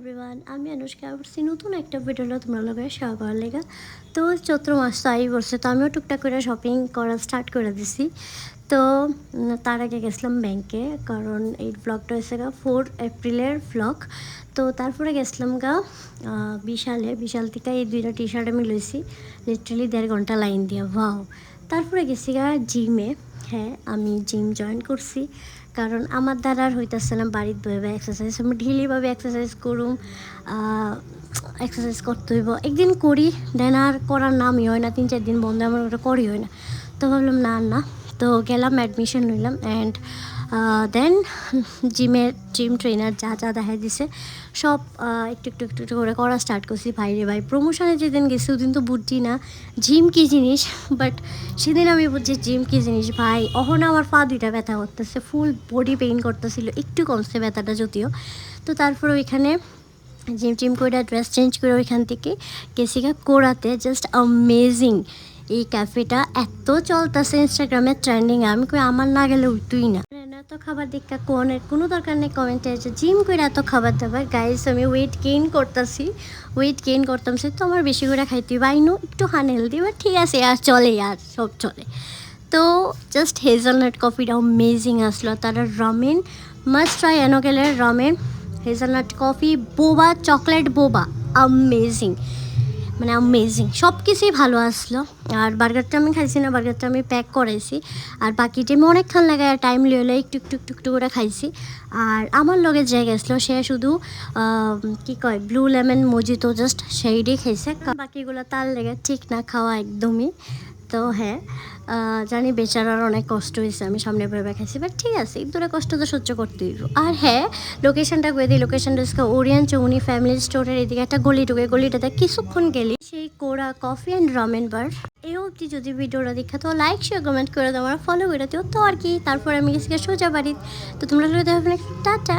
Everyone, আমি অনুষ্কা করছি নতুন একটা ভিডিওটা তোমরা লগে শেয়ার করার লেগে। তো চৈত্র মাস তো আই বলছে, তো আমিও টুকটাক করে শপিং করা স্টার্ট করে দিছি। তো তার আগে গেছিলাম ব্যাংকে, কারণ এই ব্লগটা হয়েছে গা 4 এপ্রিলের ব্লগ। তো তারপরে গেছিলাম গা বিশাল থেকে এই দুইটা টি শার্ট আমি লইছি লিটারালি 1.5 ঘন্টা লাইন দিয়া। ভাও। তারপরে গেছি গা জিমে। হ্যাঁ, আমি জিম জয়েন করছি, কারণ আমার দ্বারা আর হইতেছে না বাড়িতে বইবে এক্সারসাইজ। আমি ঢিলিভাবে এক্সারসাইজ করুম, এক্সারসাইজ করতে হইব। একদিন করি, দেন আর করার নামই হয় না, 3-4 দিন বন্ধ, আমার ওটা করি হয় না। তো ভাবলাম না। তো গেলাম, অ্যাডমিশন নিলাম, অ্যান্ড দেন জিম ট্রেনার যা দেখাই দিছে সব একটু করে করা স্টার্ট করছি। ভাই প্রমোশনে যেদিন গেছি ওদিন তো বুঝছি না জিম কী জিনিস, বাট সেদিন আমি বুঝছি জিম কী জিনিস। ভাই অহনা আমার পা দুইটা ব্যথা করতেছে, ফুল বডি পেইন করতেছিল, একটু কমছে ব্যথাটা যদিও। তো তারপর ওইখানে জিম করে ড্রেস চেঞ্জ করে ওইখান থেকে গেছি গা কোরাতে। জাস্ট অ্যামেজিং এই ক্যাফেটা, এত চলতেছে ইনস্টাগ্রামে ট্রেন্ডিং। আমি কই আমার না গেলে উঠতুই না। এত খাবার দেখা কোনো দরকার নেই কমেন্টে এসে জিম করে এত খাবার দাবার। গাইস আমি ওয়েট গেইন করতামছি, তো আমার বেশি করে খাইতে বাইনো একটু আনহেলদি, বাট ঠিক আছে আর চলে, আর সব চলে। তো জাস্ট হেজেলনাট কফিটা অ্যামেজিং আসলো। তারা রামেন মাস্ট ট্রাই, এনোগেলের ramen, hazelnut coffee, boba, chocolate boba, amazing, মানে অ্যামেজিং, সব কিছুই ভালো আসলো। আর বার্গারটা আমি খাইছি না, বার্গারটা আমি প্যাক করাইছি। আর বাকি টাইমে অনেকক্ষণ লাগে, টাইম লিয়ে একটু করে খাইছি। আর আমার লগে যে গেছিলো সে শুধু কি কয় ব্লু লেমন মজিতো জাস্ট সেইটাই খাইছে, বাকিগুলো তার লেগে ঠিক না খাওয়া একদমই। তো হ্যাঁ, জানি বেচারার অনেক কষ্ট হয়েছে, আমি সামনে ভেবে খাইছি, বাট ঠিক আছে, দূরে কষ্ট তো সহ্য করতে হইব। আর হ্যাঁ, লোকেশনটা করে দিই, লোকেশনটা হচ্ছে ওরিয়েন্ট চৌনি ফ্যামিলি স্টোরের এদিকে একটা গলি ঢুকে, গলিটাতে কিছুক্ষণ গেলি সেই কোরা কফি অ্যান্ড রামেন বার। এই অবধি যদি ভিডিওটা দেখা তো লাইক শেয়ার কমেন্ট করে দাও, আমার ফলো করে দিও। তো আর কি, তারপর আমি গেছি সোজা বাড়ি। তো তোমরা দেখো, টাটা।